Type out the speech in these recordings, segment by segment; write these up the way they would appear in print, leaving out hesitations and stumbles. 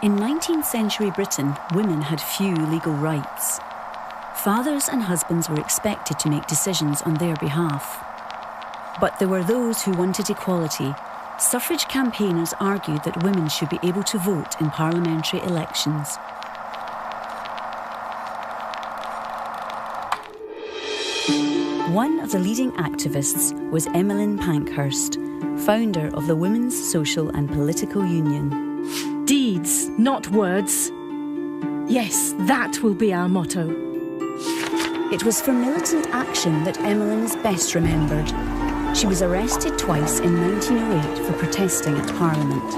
In 19th century Britain, women had few legal rights. Fathers and husbands were expected to make decisions on their behalf. But there were those who wanted equality. Suffrage campaigners argued that women should be able to vote in parliamentary elections. One of the leading activists was Emmeline Pankhurst, founder of the Women's Social and Political Union. Deeds, not words. Yes, that will be our motto. It was for militant action that Emmeline is best remembered. She was arrested twice in 1908 for protesting at Parliament.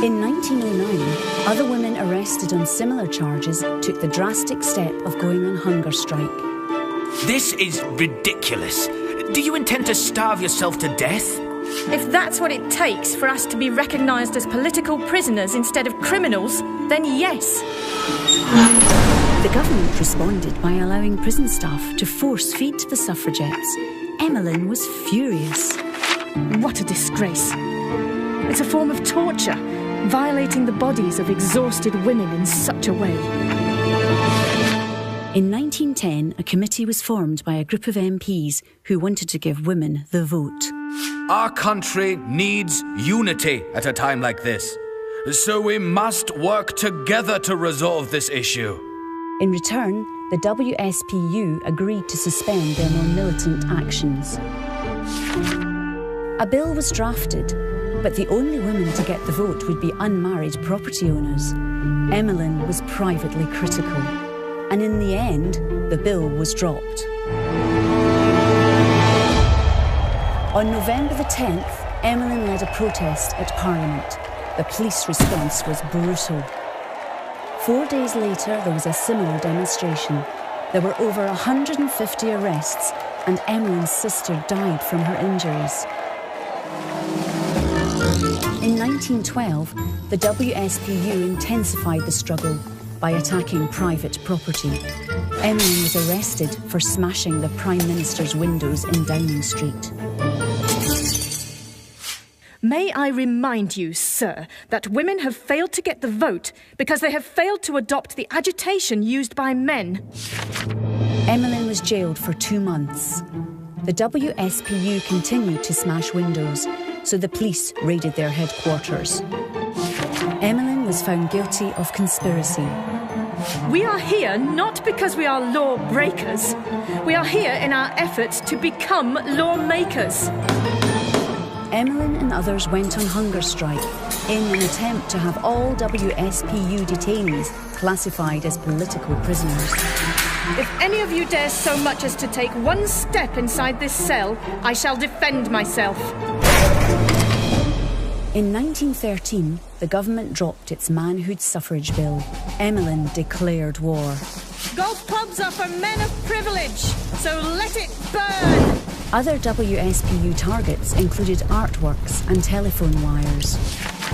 In 1909, other women arrested on similar charges took the drastic step of going on hunger strike. This is ridiculous. Do you intend to starve yourself to death? If that's what it takes for us to be recognised as political prisoners instead of criminals, then yes. The government responded by allowing prison staff to force-feed the suffragettes. Emmeline was furious. What a disgrace. It's a form of torture, violating the bodies of exhausted women in such a way. In 1910, a committee was formed by a group of MPs who wanted to give women the vote. Our country needs unity at a time like this, so we must work together to resolve this issue. In return, the WSPU agreed to suspend their more militant actions. A bill was drafted, but the only women to get the vote would be unmarried property owners. Emmeline was privately critical, and in the end, the bill was dropped. On November the 10th, Emmeline led a protest at Parliament. The police response was brutal. 4 days later, there was a similar demonstration. There were over 150 arrests, and Emmeline's sister died from her injuries. In 1912, the WSPU intensified the struggle by attacking private property. Emmeline was arrested for smashing the Prime Minister's windows in Downing Street. May I remind you, sir, that women have failed to get the vote because they have failed to adopt the agitation used by men. Emmeline was jailed for 2 months. The WSPU continued to smash windows, so the police raided their headquarters. Emmeline was found guilty of conspiracy. We are here not because we are lawbreakers. We are here in our efforts to become lawmakers. Emmeline and others went on hunger strike in an attempt to have all WSPU detainees classified as political prisoners. If any of you dare so much as to take one step inside this cell, I shall defend myself. In 1913, the government dropped its manhood suffrage bill. Emmeline declared war. Golf clubs are for men of privilege, so let it burn! Other WSPU targets included artworks and telephone wires.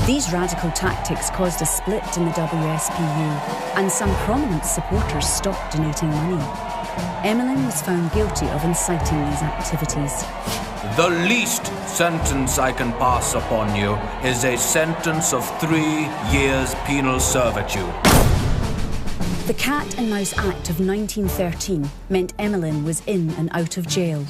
These radical tactics caused a split in the WSPU, and some prominent supporters stopped donating money. Emmeline was found guilty of inciting these activities. The least sentence I can pass upon you is a sentence of 3 years penal servitude. The Cat and Mouse Act of 1913 meant Emmeline was in and out of jail.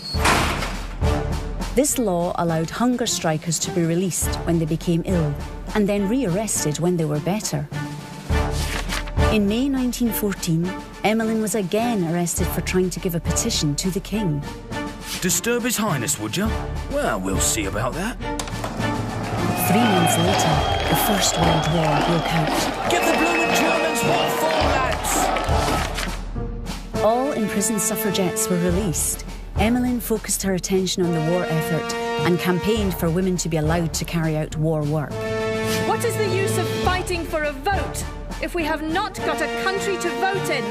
This law allowed hunger strikers to be released when they became ill and then rearrested when they were better. In May 1914, Emmeline was again arrested for trying to give a petition to the King. Disturb His Highness, would you? Well, we'll see about that. 3 months later, the First World War broke out. Give the bloomin' Germans what for, lads! All imprisoned suffragettes were released. Emmeline focused her attention on the war effort and campaigned for women to be allowed to carry out war work. What is the use of fighting for a vote if we have not got a country to vote in?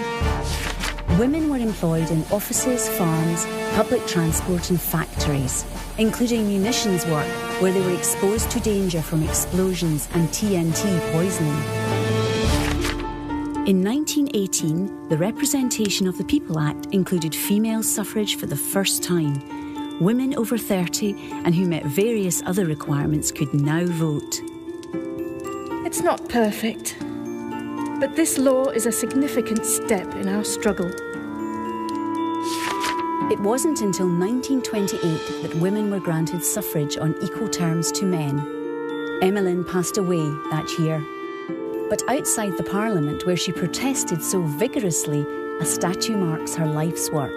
Women were employed in offices, farms, public transport and factories, including munitions work where they were exposed to danger from explosions and TNT poisoning. In 1918, the Representation of the People Act included female suffrage for the first time. Women over 30 and who met various other requirements could now vote. It's not perfect, but this law is a significant step in our struggle. It wasn't until 1928 that women were granted suffrage on equal terms to men. Emmeline passed away that year. But outside the Parliament, where she protested so vigorously, a statue marks her life's work.